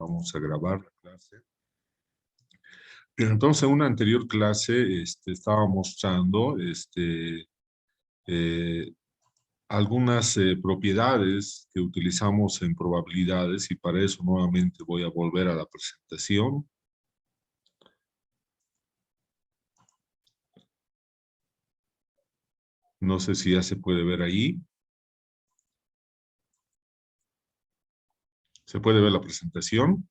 Vamos a grabar la clase. Bien, entonces, en una anterior clase estaba mostrando eh, algunas propiedades que utilizamos en probabilidades y para eso nuevamente voy a volver a la presentación. No sé si ya se puede ver ahí. ¿Se puede ver la presentación?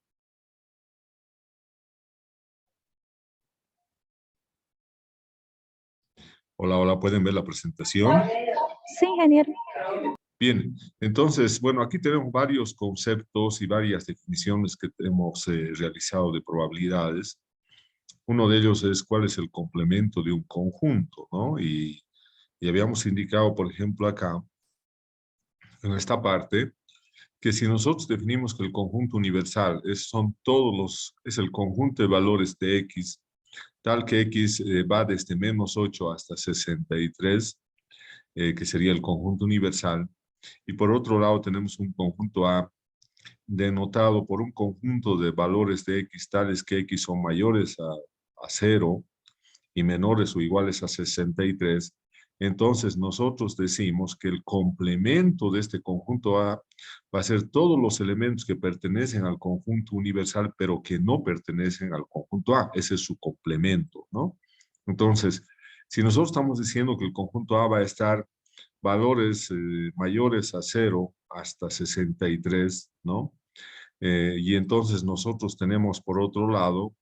Hola, hola, ¿pueden ver la presentación? Sí, genial. Bien, entonces, bueno, aquí tenemos varios conceptos y varias definiciones que hemos realizado de probabilidades. Uno de ellos es cuál es el complemento de un conjunto, ¿no? Y habíamos indicado, por ejemplo, acá, en esta parte, que si nosotros definimos que el conjunto universal es el conjunto de valores de X, tal que X va desde -8 hasta 63, que sería el conjunto universal, y por otro lado tenemos un conjunto A denotado por un conjunto de valores de X tales que X son mayores a 0 y menores o iguales a 63, entonces nosotros decimos que el complemento de este conjunto A va a ser todos los elementos que pertenecen al conjunto universal, pero que no pertenecen al conjunto A. Ese es su complemento, ¿no? Entonces, si nosotros estamos diciendo que el conjunto A va a estar valores mayores a 0 hasta 63, ¿no? Y entonces nosotros tenemos por otro lado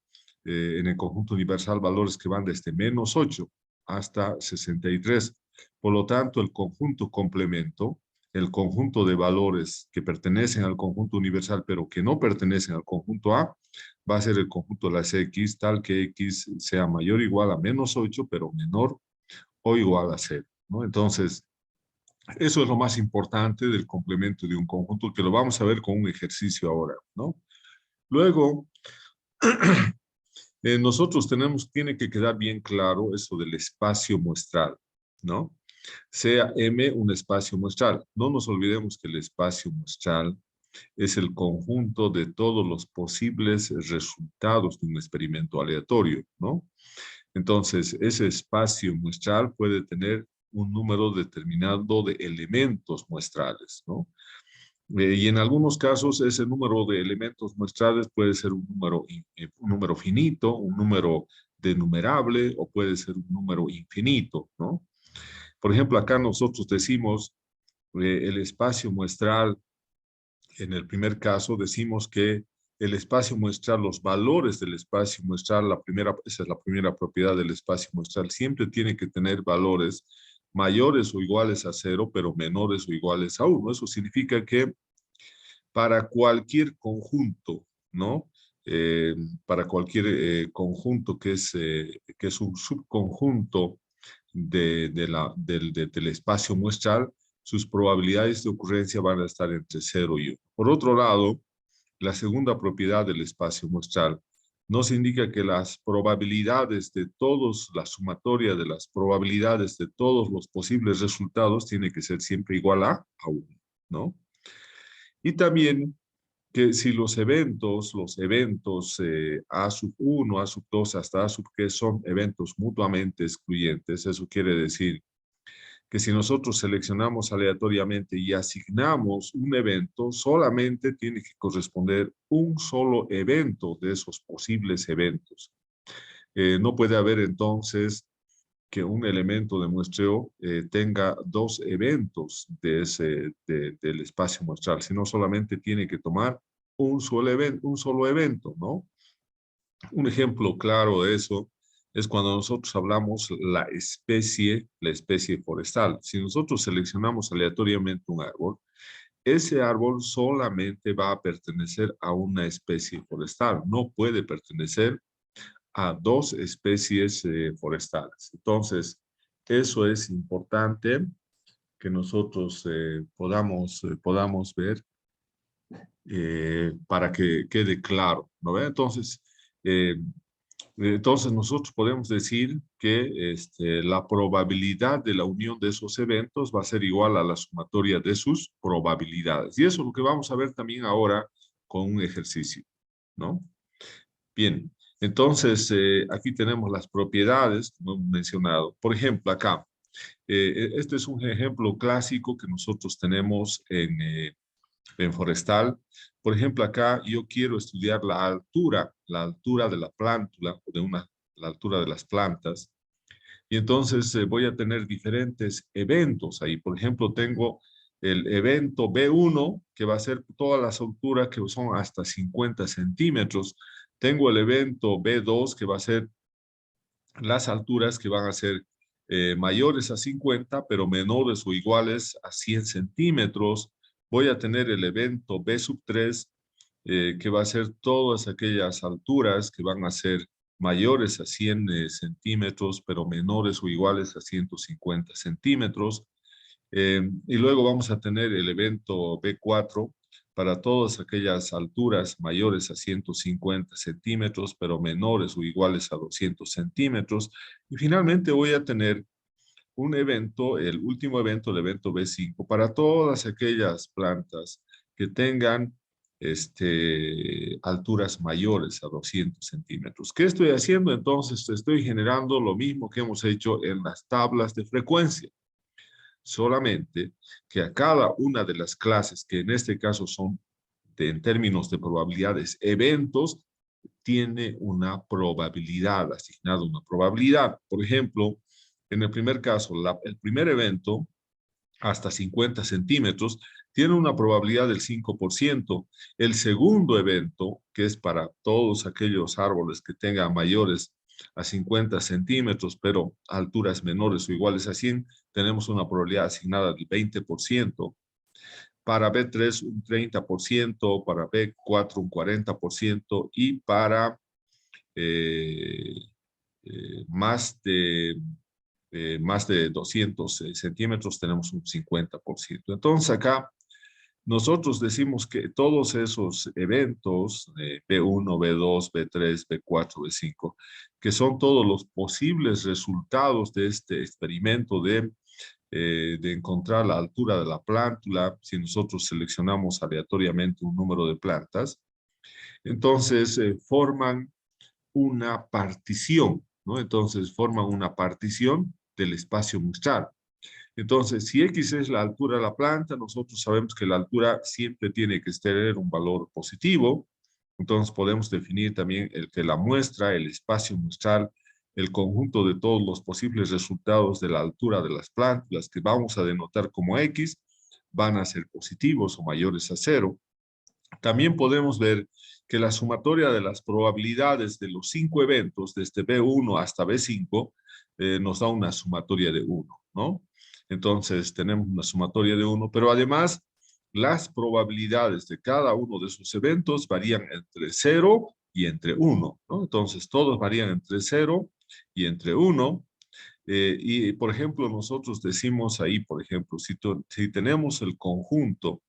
en el conjunto universal valores que van desde -8 hasta 63. Por lo tanto, el conjunto complemento, el conjunto de valores que pertenecen al conjunto universal pero que no pertenecen al conjunto A, va a ser el conjunto de las X, tal que X sea mayor o igual a -8, pero menor o igual a 0, ¿no? Entonces, eso es lo más importante del complemento de un conjunto, que lo vamos a ver con un ejercicio ahora, ¿no? Luego, nosotros tiene que quedar bien claro eso del espacio muestral, ¿no? Sea M un espacio muestral. No nos olvidemos que el espacio muestral es el conjunto de todos los posibles resultados de un experimento aleatorio, ¿no? Entonces, ese espacio muestral puede tener un número determinado de elementos muestrales, ¿no? Y en algunos casos ese número de elementos muestrales puede ser un número finito, un número denumerable o puede ser un número infinito, ¿no? Por ejemplo, acá nosotros decimos el espacio muestral, en el primer caso decimos que el espacio muestral, los valores del espacio muestral, esa es la primera propiedad del espacio muestral, siempre tiene que tener valores mayores o iguales a 0, pero menores o iguales a 1. Eso significa que para cualquier conjunto, ¿no? Para cualquier conjunto que es un subconjunto del espacio muestral, sus probabilidades de ocurrencia van a estar entre 0 y 1. Por otro lado, la segunda propiedad del espacio muestral nos indica que las probabilidades de todos, la sumatoria de las probabilidades de todos los posibles resultados tiene que ser siempre igual a 1, ¿no? Y también que si los eventos A sub 1, A sub 2 hasta A sub que son eventos mutuamente excluyentes, eso quiere decir que si nosotros seleccionamos aleatoriamente y asignamos un evento, solamente tiene que corresponder un solo evento de esos posibles eventos. No puede haber entonces que un elemento de muestreo tenga dos eventos del espacio muestral, sino solamente tiene que tomar un solo evento, ¿no? Un ejemplo claro de eso es cuando nosotros hablamos la especie forestal. Si nosotros seleccionamos aleatoriamente un árbol, ese árbol solamente va a pertenecer a una especie forestal, no puede pertenecer a dos especies forestales. Entonces, eso es importante que nosotros podamos ver para que quede claro, ¿no ve? Entonces nosotros podemos decir que la probabilidad de la unión de esos eventos va a ser igual a la sumatoria de sus probabilidades. Y eso es lo que vamos a ver también ahora con un ejercicio. ¿no? Bien, entonces aquí tenemos las propiedades que hemos mencionado. Por ejemplo, acá, este es un ejemplo clásico que nosotros tenemos en forestal. Por ejemplo, acá yo quiero estudiar la altura de la plántula, la altura de las plantas. Y entonces voy a tener diferentes eventos ahí. Por ejemplo, tengo el evento B1, que va a ser todas las alturas que son hasta 50 centímetros. Tengo el evento B2, que va a ser las alturas que van a ser mayores a 50, pero menores o iguales a 100 centímetros. Voy a tener el evento B sub 3, que va a ser todas aquellas alturas que van a ser mayores a 100 centímetros, pero menores o iguales a 150 centímetros. Y luego vamos a tener el evento B4 para todas aquellas alturas mayores a 150 centímetros, pero menores o iguales a 200 centímetros. Y finalmente voy a tener un evento, el último evento, el evento B5, para todas aquellas plantas que tengan alturas mayores a 200 centímetros. ¿Qué estoy haciendo? Entonces, estoy generando lo mismo que hemos hecho en las tablas de frecuencia. Solamente que a cada una de las clases, que en este caso son en términos de probabilidades, eventos, tiene una probabilidad, asignada una probabilidad. Por ejemplo, en el primer caso, el primer evento, hasta 50 centímetros, tiene una probabilidad del 5%. El segundo evento, que es para todos aquellos árboles que tengan mayores a 50 centímetros, pero a alturas menores o iguales a 100, tenemos una probabilidad asignada del 20%. Para B3 un 30%, para B4 un 40% y para eh, más de 200 centímetros tenemos un 50%. Entonces acá nosotros decimos que todos esos eventos, B1, B2, B3, B4, B5, que son todos los posibles resultados de este experimento de encontrar la altura de la plántula, si nosotros seleccionamos aleatoriamente un número de plantas, entonces forman una partición, ¿no? Entonces forman una partición del espacio muestral. Entonces, si X es la altura de la planta, nosotros sabemos que la altura siempre tiene que tener un valor positivo. Entonces, podemos definir también que la muestra, el espacio muestral, el conjunto de todos los posibles resultados de la altura de las plántulas que vamos a denotar como X, van a ser positivos o mayores a 0. También podemos ver que la sumatoria de las probabilidades de los 5 eventos, desde B1 hasta B5, nos da una sumatoria de 1, ¿no? Entonces tenemos una sumatoria de 1, pero además las probabilidades de cada uno de esos eventos varían entre 0 y entre 1, ¿no? Entonces todos varían entre 0 y entre 1. Y por ejemplo, nosotros decimos ahí, por ejemplo, si tenemos el conjunto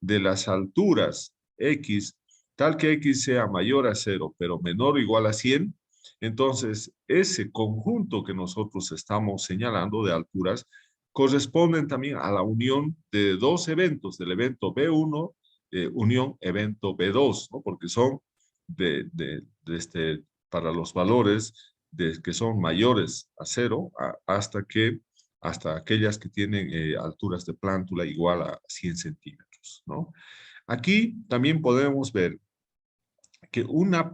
de las alturas X, tal que X sea mayor a 0, pero menor o igual a 100, entonces ese conjunto que nosotros estamos señalando de alturas corresponden también a la unión de dos eventos, del evento B1, unión evento B2, ¿no? Porque son para los valores que son mayores a 0 hasta aquellas que tienen alturas de plántula igual a 100 centímetros, ¿no? Aquí también podemos ver que una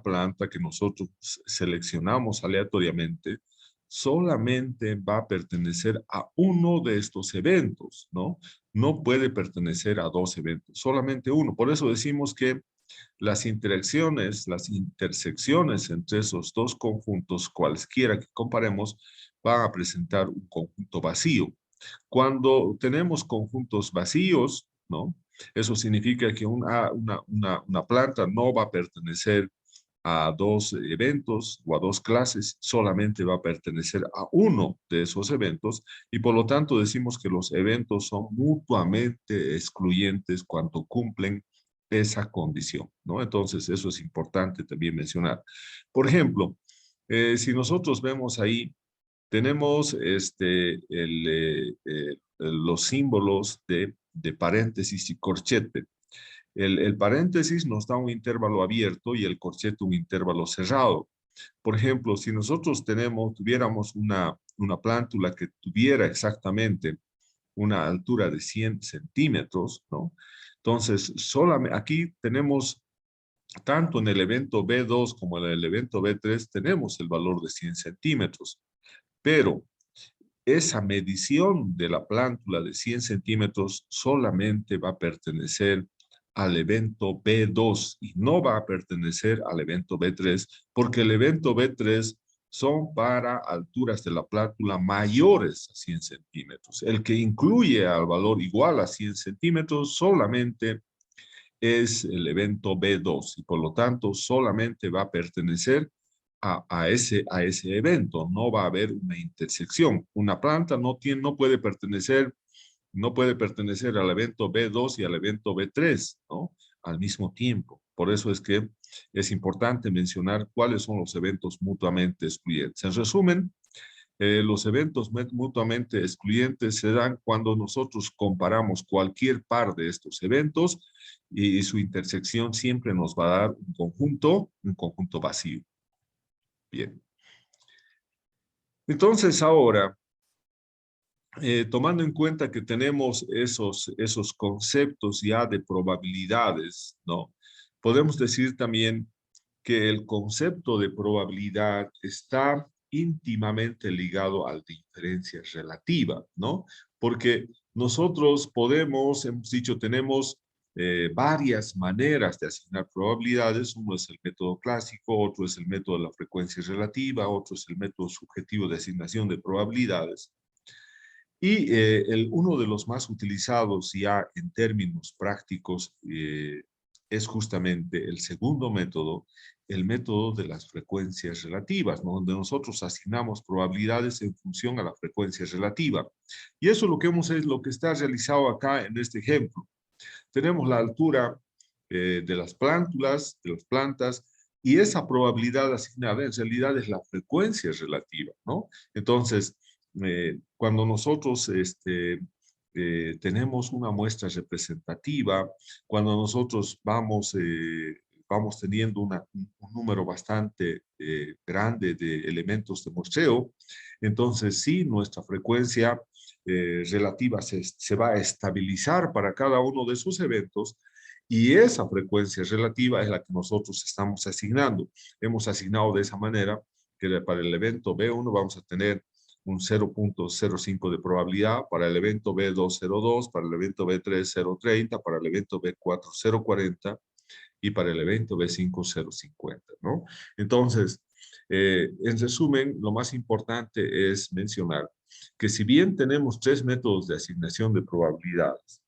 planta que nosotros seleccionamos aleatoriamente solamente va a pertenecer a uno de estos eventos, ¿no? No puede pertenecer a dos eventos, solamente uno. Por eso decimos que las interacciones, las intersecciones entre esos dos conjuntos, cualesquiera que comparemos, van a presentar un conjunto vacío. Cuando tenemos conjuntos vacíos, ¿no? Eso significa que una planta no va a pertenecer a dos eventos o a dos clases, solamente va a pertenecer a uno de esos eventos y por lo tanto decimos que los eventos son mutuamente excluyentes cuando cumplen esa condición, ¿no? Entonces eso es importante también mencionar. Por ejemplo, si nosotros vemos ahí, tenemos los símbolos de paréntesis y corchete. El paréntesis nos da un intervalo abierto y el corchete un intervalo cerrado. Por ejemplo, si nosotros tuviéramos una plántula que tuviera exactamente una altura de 100 centímetros, ¿no? Entonces, solamente aquí tenemos, tanto en el evento B2 como en el evento B3, tenemos el valor de 100 centímetros, pero esa medición de la plántula de 100 centímetros solamente va a pertenecer al evento B2 y no va a pertenecer al evento B3, porque el evento B3 son para alturas de la plántula mayores a 100 centímetros. El que incluye al valor igual a 100 centímetros solamente es el evento B2 y por lo tanto solamente va a pertenecer a ese evento. No va a haber una intersección. Una planta no puede pertenecer al evento B2 y al evento B3, ¿no? Al mismo tiempo. Por eso es que es importante mencionar cuáles son los eventos mutuamente excluyentes. En resumen, los eventos mutuamente excluyentes se dan cuando nosotros comparamos cualquier par de estos eventos y su intersección siempre nos va a dar un conjunto vacío. Bien. Entonces ahora, tomando en cuenta que tenemos esos conceptos ya de probabilidades, ¿no? Podemos decir también que el concepto de probabilidad está íntimamente ligado al de inferencia relativa, ¿no? Porque nosotros hemos dicho, tenemos varias maneras de asignar probabilidades. Uno es el método clásico, otro es el método de la frecuencia relativa, otro es el método subjetivo de asignación de probabilidades. Y uno de los más utilizados ya en términos prácticos es justamente el segundo método, el método de las frecuencias relativas, ¿no? Donde nosotros asignamos probabilidades en función a la frecuencia relativa. Y eso es lo que está realizado acá en este ejemplo. Tenemos la altura de las plántulas, de las plantas, y esa probabilidad asignada en realidad es la frecuencia relativa, ¿no? Entonces, cuando nosotros tenemos una muestra representativa, cuando nosotros vamos teniendo un número bastante grande de elementos de muestreo, entonces sí, nuestra frecuencia relativa se va a estabilizar para cada uno de sus eventos y esa frecuencia relativa es la que nosotros estamos asignando. Hemos asignado de esa manera que para el evento B1 vamos a tener un 0.05 de probabilidad, para el evento B2 0.2, para el evento B3 0.30, para el evento B4 0.40 y para el evento B5 0.50, ¿no? Entonces, en resumen, lo más importante es mencionar que si bien tenemos tres métodos de asignación de probabilidades,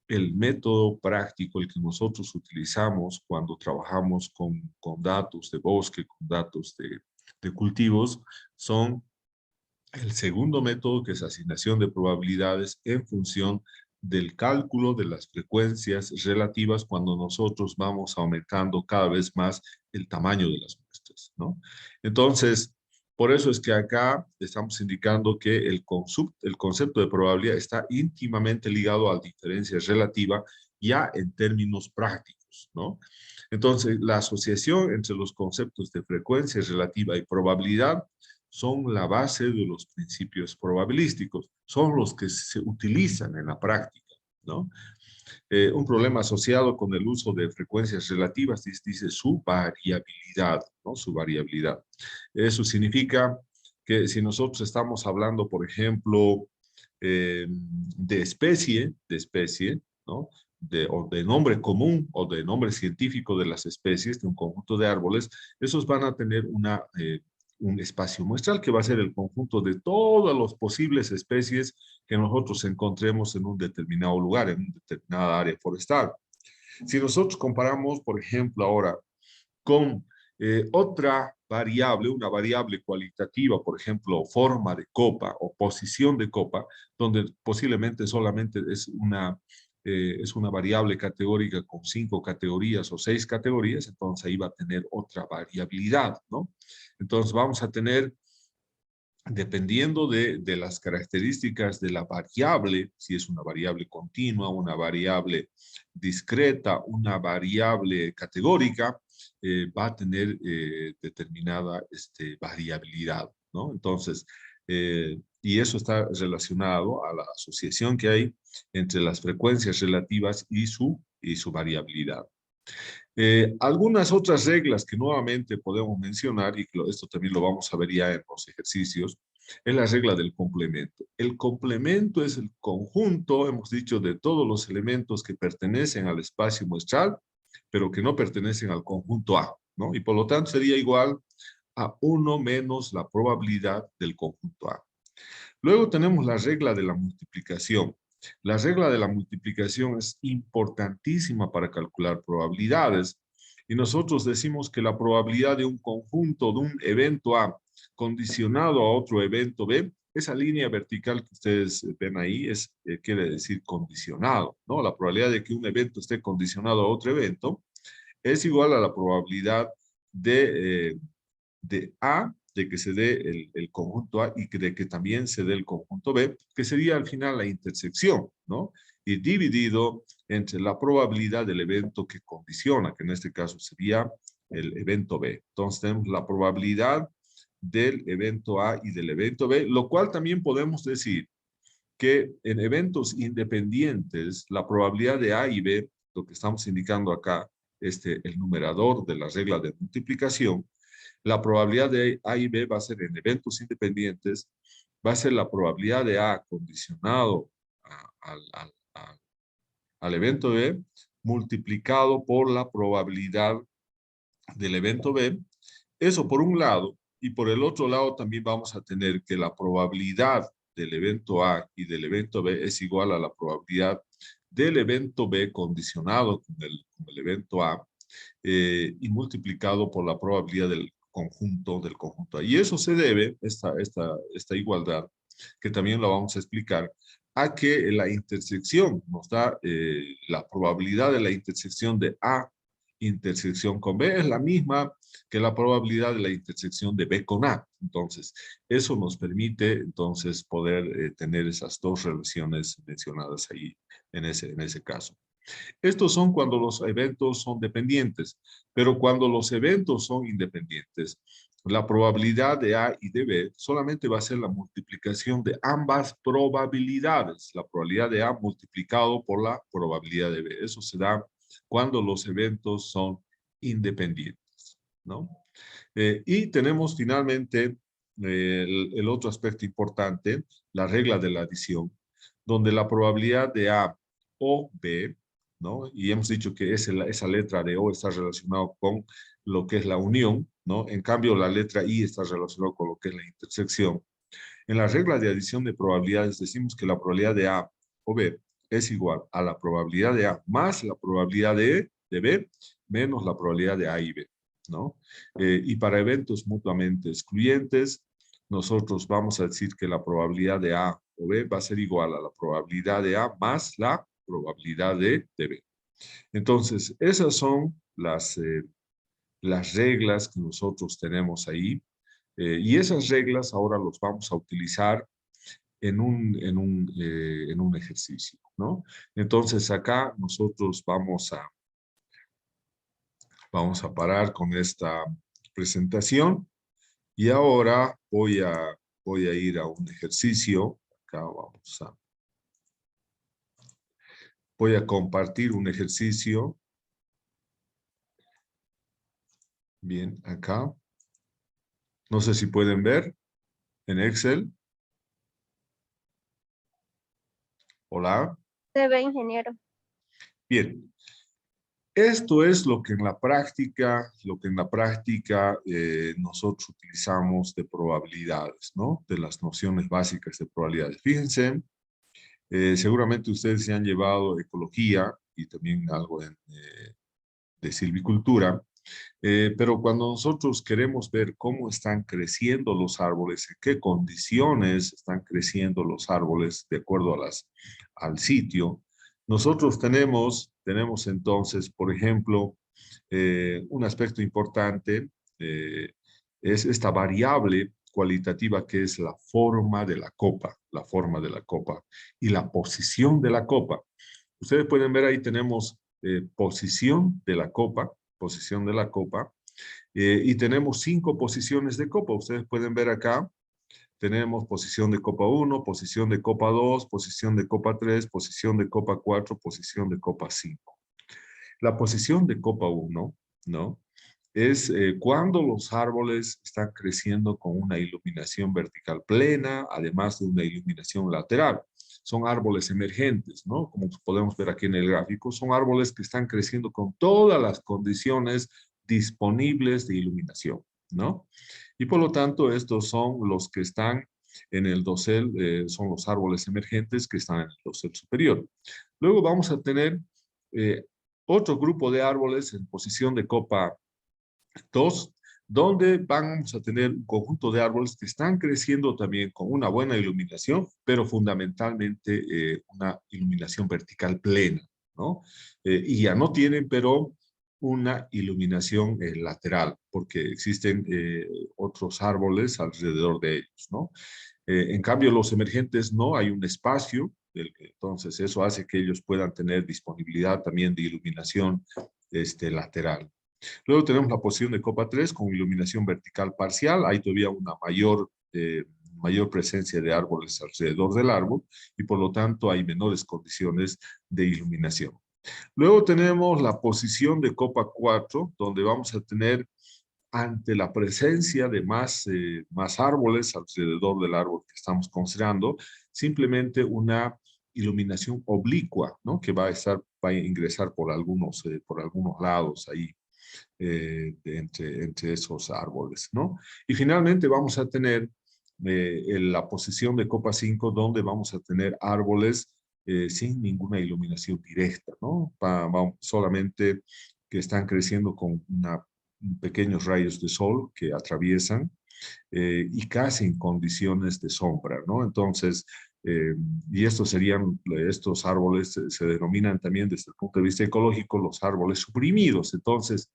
el método práctico, el que nosotros utilizamos cuando trabajamos con datos de bosque, con datos de cultivos, son el segundo método, que es asignación de probabilidades en función del cálculo de las frecuencias relativas cuando nosotros vamos aumentando cada vez más el tamaño de las muestras, ¿no? Entonces, por eso es que acá estamos indicando que el concepto de probabilidad está íntimamente ligado a la diferencia relativa ya en términos prácticos, ¿no? Entonces, la asociación entre los conceptos de frecuencia relativa y probabilidad son la base de los principios probabilísticos, son los que se utilizan en la práctica, ¿no? Un problema asociado con el uso de frecuencias relativas dice su variabilidad, ¿no? Su variabilidad. Eso significa que si nosotros estamos hablando, por ejemplo, de especie, ¿no? O de nombre común o de nombre científico de las especies, de un conjunto de árboles, esos van a tener un espacio muestral que va a ser el conjunto de todas las posibles especies que nosotros encontremos en un determinado lugar, en una determinada área forestal. Si nosotros comparamos, por ejemplo, ahora con otra variable, una variable cualitativa, por ejemplo, forma de copa o posición de copa, donde posiblemente solamente es una variable categórica con 5 categorías o 6 categorías, entonces ahí va a tener otra variabilidad, ¿no? Entonces vamos a tener dependiendo de las características de la variable, si es una variable continua, una variable discreta, una variable categórica, va a tener determinada variabilidad, ¿no? Entonces, y eso está relacionado a la asociación que hay entre las frecuencias relativas y su variabilidad. Algunas otras reglas que nuevamente podemos mencionar, y esto también lo vamos a ver ya en los ejercicios, es la regla del complemento. El complemento es el conjunto, hemos dicho, de todos los elementos que pertenecen al espacio muestral, pero que no pertenecen al conjunto A, ¿no? Y por lo tanto sería igual a 1 menos la probabilidad del conjunto A. Luego tenemos la regla de la multiplicación. La regla de la multiplicación es importantísima para calcular probabilidades y nosotros decimos que la probabilidad de un conjunto, de un evento A condicionado a otro evento B, esa línea vertical que ustedes ven ahí quiere decir condicionado, ¿no? La probabilidad de que un evento esté condicionado a otro evento es igual a la probabilidad de A, de que se dé el conjunto A y de que también se dé el conjunto B, que sería al final la intersección, ¿no? Y dividido entre la probabilidad del evento que condiciona, que en este caso sería el evento B. Entonces tenemos la probabilidad del evento A y del evento B, lo cual también podemos decir que en eventos independientes, la probabilidad de A y B, lo que estamos indicando acá, el numerador de la regla de multiplicación, la probabilidad de A y B va a ser en eventos independientes, va a ser la probabilidad de A condicionado al evento B multiplicado por la probabilidad del evento B. Eso por un lado, y por el otro lado también vamos a tener que la probabilidad del evento A y del evento B es igual a la probabilidad del evento B condicionado con el evento A y multiplicado por la probabilidad del conjunto A. Y eso se debe, esta igualdad, que también lo vamos a explicar, a que la intersección nos da la probabilidad de la intersección de A intersección con B es la misma que la probabilidad de la intersección de B con A. Entonces, eso nos permite entonces poder tener esas dos relaciones mencionadas ahí en ese caso. Estos son cuando los eventos son dependientes, pero cuando los eventos son independientes, la probabilidad de A y de B solamente va a ser la multiplicación de ambas probabilidades, la probabilidad de A multiplicado por la probabilidad de B. Eso se da cuando los eventos son independientes, ¿no? Y tenemos finalmente el otro aspecto importante, la regla de la adición, donde la probabilidad de A o B, ¿no? Y hemos dicho que esa letra de O está relacionada con lo que es la unión, ¿no? En cambio, la letra I está relacionada con lo que es la intersección. En la regla de adición de probabilidades decimos que la probabilidad de A o B es igual a la probabilidad de A más la probabilidad de B menos la probabilidad de A y B, ¿no? Y para eventos mutuamente excluyentes, nosotros vamos a decir que la probabilidad de A o B va a ser igual a la probabilidad de A más la probabilidad de B. Entonces, esas son las reglas que nosotros tenemos ahí. Y esas reglas ahora los vamos a utilizar en un ejercicio, ¿no? Entonces, acá nosotros vamos a parar con esta presentación y ahora voy a ir a un ejercicio. Acá voy a compartir un ejercicio. Bien, acá. No sé si pueden ver en Excel. Hola. Se ve, ingeniero. Bien. Esto es lo que en la práctica, nosotros utilizamos de probabilidades, ¿no? De las nociones básicas de probabilidades. Fíjense, seguramente ustedes se han llevado ecología y también algo de silvicultura, pero cuando nosotros queremos ver cómo están creciendo los árboles, en qué condiciones están creciendo los árboles de acuerdo al sitio, nosotros tenemos entonces, por ejemplo, un aspecto importante es esta variable cualitativa que es la forma de la copa, la forma de la copa y la posición de la copa. Ustedes pueden ver ahí tenemos posición de la copa, y tenemos 5 posiciones de copa. Ustedes pueden ver acá, tenemos posición de copa 1, posición de copa 2, posición de copa 3, posición de copa 4, posición de copa 5. La posición de copa 1, ¿no? Es cuando los árboles están creciendo con una iluminación vertical plena, además de una iluminación lateral. Son árboles emergentes, ¿no? Como podemos ver aquí en el gráfico, son árboles que están creciendo con todas las condiciones disponibles de iluminación, ¿no? Y por lo tanto, estos son los que están en el dosel, son los árboles emergentes que están en el dosel superior. Luego vamos a tener eh, otro grupo de árboles en posición de copa 2, donde vamos a tener un conjunto de árboles que están creciendo también con una buena iluminación, pero fundamentalmente una iluminación vertical plena, ¿no? Y ya no tienen, pero una iluminación lateral, porque existen otros árboles alrededor de ellos, ¿no? En cambio, los emergentes no, hay un espacio, entonces eso hace que ellos puedan tener disponibilidad también de iluminación lateral. Luego tenemos la posición de copa 3 con iluminación vertical parcial. Hay todavía una mayor presencia de árboles alrededor del árbol y por lo tanto hay menores condiciones de iluminación. Luego tenemos la posición de copa 4, donde vamos a tener, ante la presencia de más árboles alrededor del árbol que estamos considerando, simplemente una iluminación oblicua, ¿no? Que va a ingresar por algunos lados ahí entre esos árboles, ¿no? Y finalmente vamos a tener la posición de copa 5, donde vamos a tener árboles sin ninguna iluminación directa, ¿no? Solamente que están creciendo con pequeños rayos de sol que atraviesan y casi en condiciones de sombra, ¿no? Entonces, y estos árboles se denominan también desde el punto de vista ecológico los árboles suprimidos. Entonces,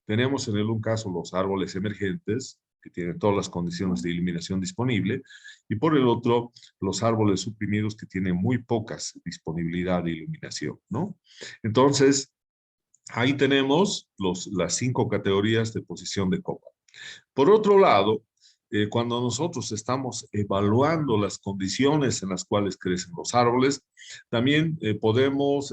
tenemos en un caso los árboles emergentes, que tienen todas las condiciones de iluminación disponible, y por el otro, los árboles suprimidos que tienen muy pocas disponibilidad de iluminación, ¿no? Entonces, ahí tenemos las 5 categorías de posición de copa. Por otro lado, cuando nosotros estamos evaluando las condiciones en las cuales crecen los árboles, también podemos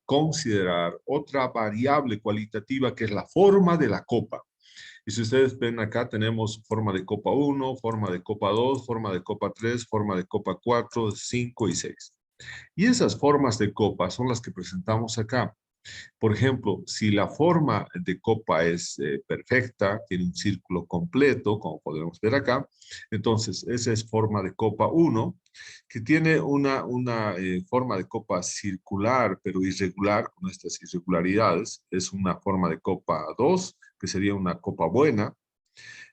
considerar otra variable cualitativa que es la forma de la copa. Y si ustedes ven acá, tenemos forma de copa 1, forma de copa 2, forma de copa 3, forma de copa 4, 5 y 6. Y esas formas de copa son las que presentamos acá. Por ejemplo, si la forma de copa es perfecta, tiene un círculo completo, como podemos ver acá, entonces esa es forma de copa 1, que tiene una forma de copa circular, pero irregular, con estas irregularidades. Es una forma de copa 2, que sería una copa buena.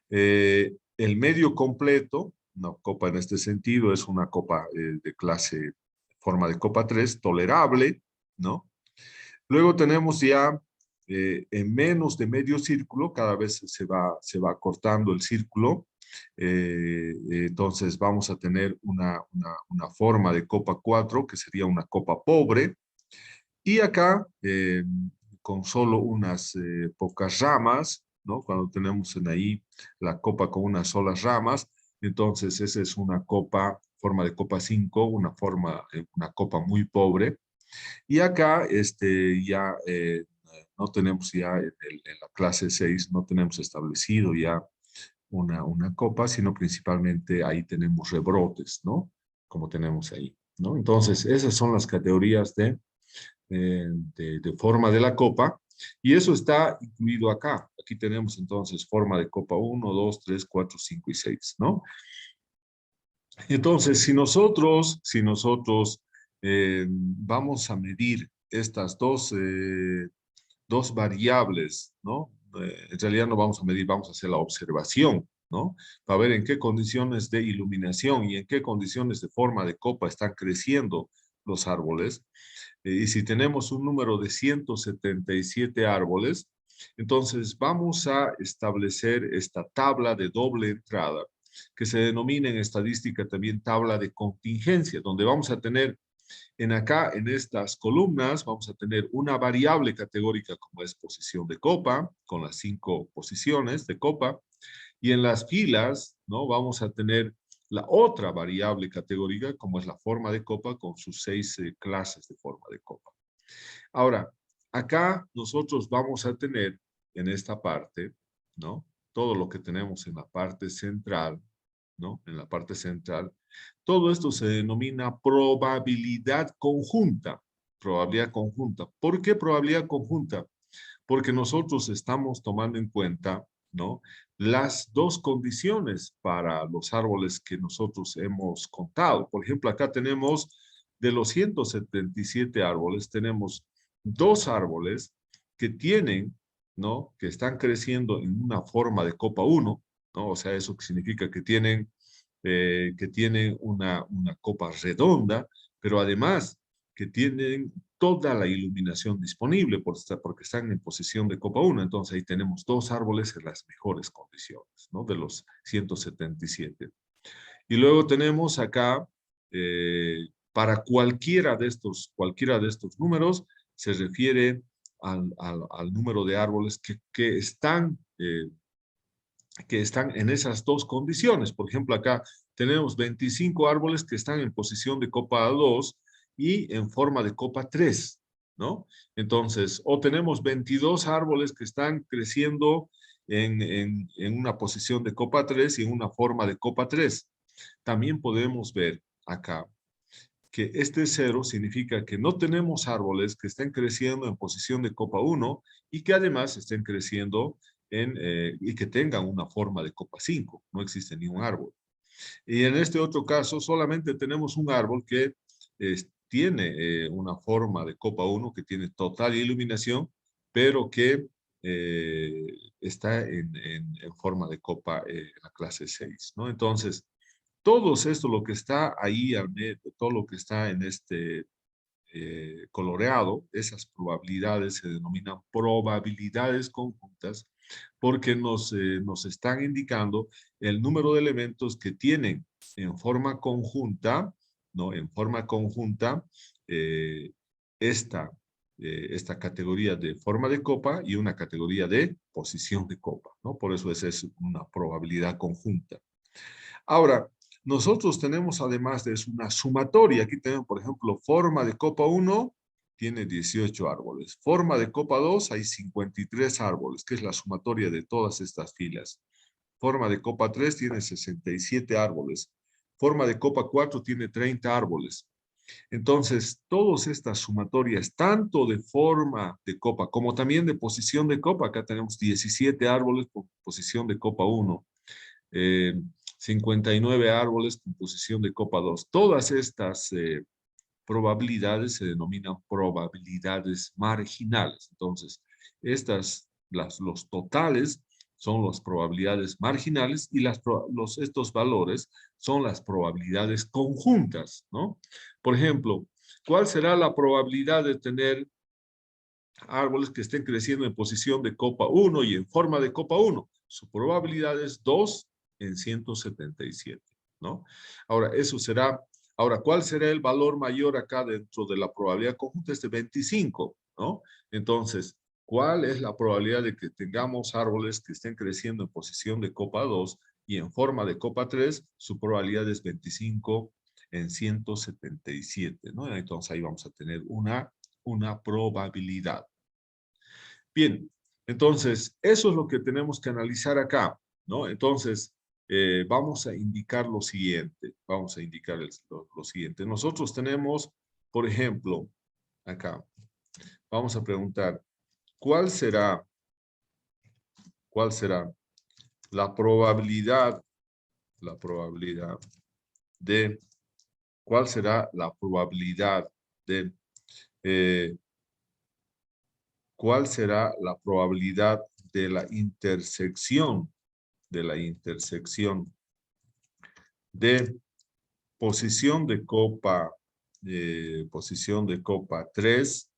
El medio completo, una copa en este sentido, es una copa de clase, forma de copa 3, tolerable, ¿no? Luego tenemos ya en menos de medio círculo, cada vez se va cortando el círculo, entonces vamos a tener una forma de copa 4, que sería una copa pobre, y acá con solo unas pocas ramas, ¿no? Cuando tenemos en ahí la copa con unas solas ramas, entonces esa es una copa, forma de copa 5, una copa muy pobre. Y acá ya no tenemos ya en la clase 6, no tenemos establecido ya una copa, sino principalmente ahí tenemos rebrotes, ¿no? Como tenemos ahí, ¿no? Entonces, esas son las categorías de forma de la copa, y eso está incluido acá. Aquí tenemos entonces forma de copa 1, 2, 3, 4, 5 y 6, ¿no? Entonces, si nosotros vamos a medir estas dos variables, ¿no? En realidad no vamos a medir, vamos a hacer la observación, ¿no? Para ver en qué condiciones de iluminación y en qué condiciones de forma de copa están creciendo los árboles. Y si tenemos un número de 177 árboles, entonces vamos a establecer esta tabla de doble entrada, que se denomina en estadística también tabla de contingencia, donde vamos a tener en estas columnas, vamos a tener una variable categórica como es posición de copa, con las 5 posiciones de copa, y en las filas, ¿no? Vamos a tener la otra variable categórica como es la forma de copa con sus 6 clases de forma de copa. Ahora, acá nosotros vamos a tener en esta parte, ¿no? Todo lo que tenemos en la parte central, ¿no? En la parte central. Todo esto se denomina probabilidad conjunta. Probabilidad conjunta. ¿Por qué probabilidad conjunta? Porque nosotros estamos tomando en cuenta, ¿no? Las dos condiciones para los árboles que nosotros hemos contado. Por ejemplo, acá tenemos de los 177 árboles, tenemos 2 árboles que tienen, ¿no? Que están creciendo en una forma de copa 1, ¿no? O sea, eso significa que tienen una copa redonda, pero además que tienen toda la iluminación disponible porque están en posición de copa 1. Entonces ahí tenemos 2 árboles en las mejores condiciones, ¿no? De los 177. Y luego tenemos acá, para cualquiera de estos números, se refiere al número de árboles que están en esas dos condiciones. Por ejemplo, acá tenemos 25 árboles que están en posición de copa 2 y en forma de copa 3, ¿no? Entonces, o tenemos 22 árboles que están creciendo en una posición de copa 3 y en una forma de copa 3. También podemos ver acá que este 0 significa que no tenemos árboles que estén creciendo en posición de copa 1 y que además estén creciendo y que tengan una forma de copa 5. No existe ningún árbol. Y en este otro caso solamente tenemos un árbol que tiene una forma de copa 1, que tiene total iluminación, pero que está en forma de copa la clase 6, ¿no? Entonces, todo esto, lo que está ahí al medio, todo lo que está en este coloreado, esas probabilidades se denominan probabilidades conjuntas porque nos están indicando el número de elementos que tienen en forma conjunta, ¿no? En forma conjunta, eh, esta, esta categoría de forma de copa y una categoría de posición de copa, ¿no? Por eso esa es una probabilidad conjunta. Ahora, nosotros tenemos además de eso una sumatoria. Aquí tenemos, por ejemplo, forma de copa 1 tiene 18 árboles. Forma de copa 2 hay 53 árboles, que es la sumatoria de todas estas filas. Forma de copa 3 tiene 67 árboles. Forma de copa 4 tiene 30 árboles. Entonces, todas estas sumatorias, tanto de forma de copa como también de posición de copa, acá tenemos 17 árboles por posición de copa 1. 59 árboles con posición de copa 2. Todas estas probabilidades se denominan probabilidades marginales. Entonces, los totales son las probabilidades marginales y estos valores son las probabilidades conjuntas, ¿no? Por ejemplo, ¿cuál será la probabilidad de tener árboles que estén creciendo en posición de copa 1 y en forma de copa 1? Su probabilidad es 2 en 177, ¿no? Ahora, ¿cuál será el valor mayor acá dentro de la probabilidad conjunta? Es de 25, ¿no? Entonces, ¿cuál es la probabilidad de que tengamos árboles que estén creciendo en posición de copa 2 y en forma de copa 3? Su probabilidad es 25 en 177, ¿no? Entonces ahí vamos a tener una probabilidad. Bien, entonces, eso es lo que tenemos que analizar acá, ¿no? Entonces, vamos a indicar lo siguiente, lo siguiente. Nosotros tenemos, por ejemplo, acá, vamos a preguntar, ¿cuál será la probabilidad de, cuál será la probabilidad de, cuál será la probabilidad de la intersección de posición de copa 3,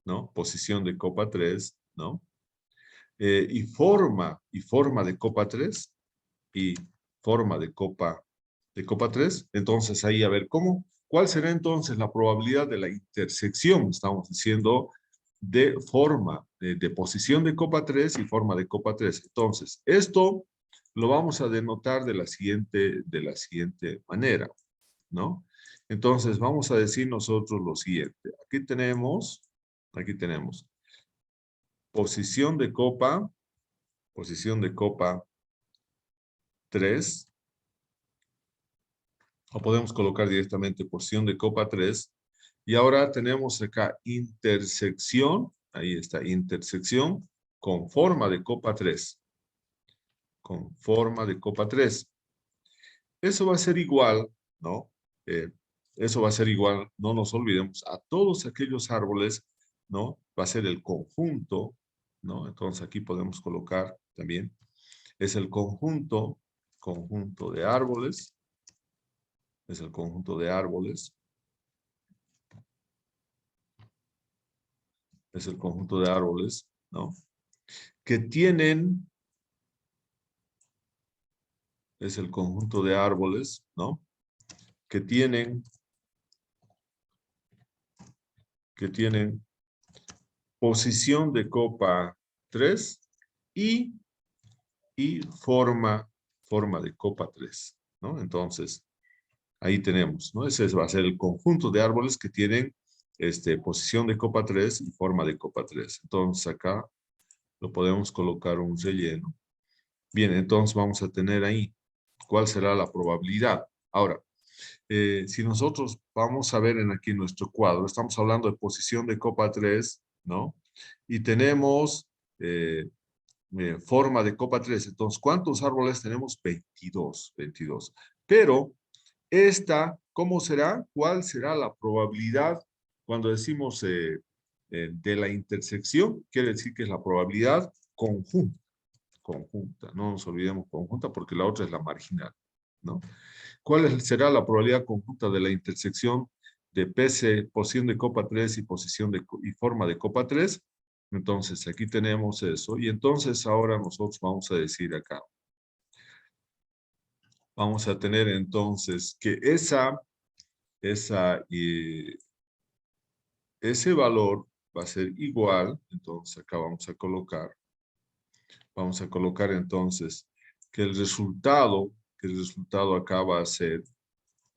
¿no? Posición de copa 3, ¿no? Y forma de copa 3 y forma de copa 3. Entonces ahí a ver ¿cuál será entonces la probabilidad de la intersección? Estamos diciendo de forma, de posición de copa 3 y forma de copa 3. Entonces, esto lo vamos a denotar de la siguiente manera, ¿no? Entonces, vamos a decir nosotros lo siguiente. Aquí tenemos posición de copa 3, o podemos colocar directamente posición de copa 3, y ahora tenemos acá intersección, ahí está, intersección con forma de copa 3, con forma de copa 3. Eso va a ser igual, ¿no? Eso va a ser igual, no nos olvidemos, a todos aquellos árboles, ¿no? Va a ser el conjunto, ¿no? Entonces aquí podemos colocar también, es el conjunto de árboles, es el conjunto de árboles, es el conjunto de árboles, ¿no? Que tienen, es el conjunto de árboles, ¿no? Que tienen posición de copa 3 y forma de copa 3, ¿no? Entonces, ahí tenemos, ¿no? Ese va a ser el conjunto de árboles que tienen posición de copa 3 y forma de copa 3. Entonces, acá lo podemos colocar un relleno. Bien, entonces vamos a tener ahí cuál será la probabilidad. Ahora, si nosotros vamos a ver aquí nuestro cuadro, estamos hablando de posición de copa 3, ¿no? Y tenemos forma de copa 3. Entonces, ¿cuántos árboles tenemos? 22. Pero ¿cómo será? ¿Cuál será la probabilidad cuando decimos de la intersección? Quiere decir que es la probabilidad conjunta. No nos olvidemos conjunta porque la otra es la marginal, ¿no? ¿Cuál será la probabilidad conjunta de la intersección de posición de copa 3 y y forma de copa 3? Entonces, aquí tenemos eso. Y entonces ahora nosotros vamos a decir acá. Vamos a tener entonces que ese valor va a ser igual. Entonces, acá vamos a colocar entonces que el resultado acá va a ser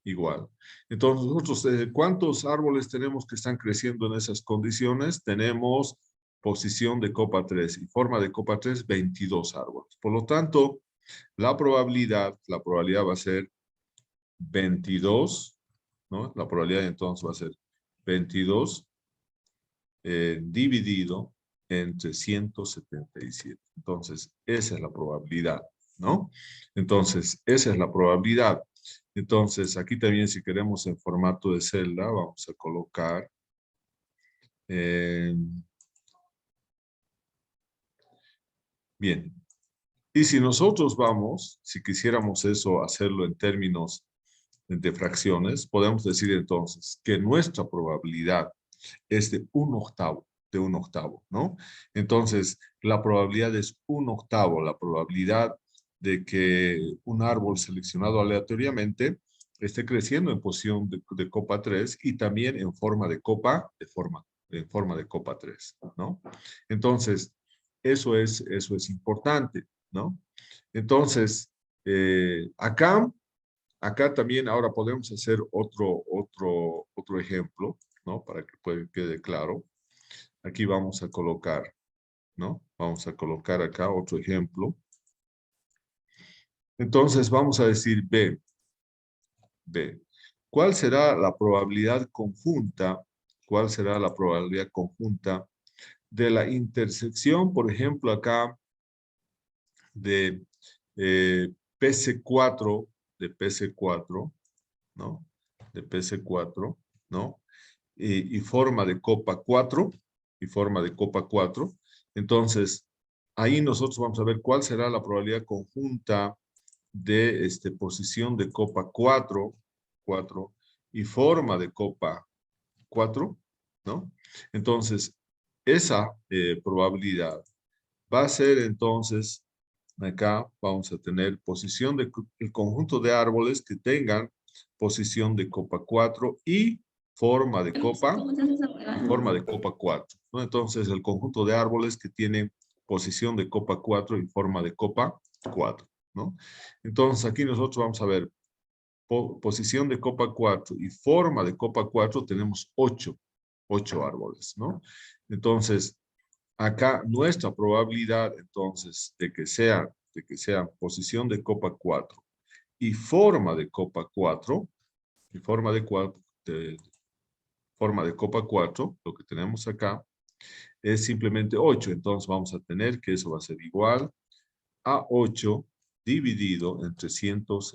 igual. Entonces, nosotros, ¿cuántos árboles tenemos que están creciendo en esas condiciones? Tenemos posición de copa 3 y forma de copa 3, 22 árboles. Por lo tanto, la probabilidad va a ser 22, ¿no? La probabilidad entonces va a ser 22 dividido entre 177. Entonces, esa es la probabilidad, ¿no? Entonces, esa es la probabilidad. Entonces, aquí también si queremos en formato de celda, vamos a colocar bien. Y si nosotros si quisiéramos eso, hacerlo en términos de fracciones, podemos decir entonces que nuestra probabilidad es de un octavo, ¿no? Entonces, la probabilidad es un octavo, la probabilidad de que un árbol seleccionado aleatoriamente esté creciendo en posición de copa 3 y también en forma de copa, en forma de copa 3, ¿no? Entonces, eso es importante, ¿no? Entonces, acá también ahora podemos hacer otro ejemplo, ¿no? Para que quede claro. Aquí vamos a colocar, ¿no? Vamos a colocar acá otro ejemplo. Entonces vamos a decir B. ¿Cuál será la probabilidad conjunta? ¿Cuál será la probabilidad conjunta de la intersección, por ejemplo, acá de PC4, ¿no? De PC4, ¿no? Y forma de copa 4, Entonces, ahí nosotros vamos a ver cuál será la probabilidad conjunta de posición de copa 4 y forma de copa 4, ¿no? Entonces, esa probabilidad va a ser entonces acá vamos a tener posición de el conjunto de árboles que tengan posición de copa 4 y forma de copa 4, ¿no? Entonces, el conjunto de árboles que tienen posición de copa 4 y forma de copa 4, ¿no? Entonces, aquí nosotros vamos a ver posición de copa 4 y forma de copa 4, tenemos 8 árboles, ¿no? Entonces, acá nuestra probabilidad, entonces, de que sea posición de copa 4 y forma de copa 4, y forma de copa 4, lo que tenemos acá, es simplemente 8. Entonces vamos a tener que eso va a ser igual a 8 dividido entre 170.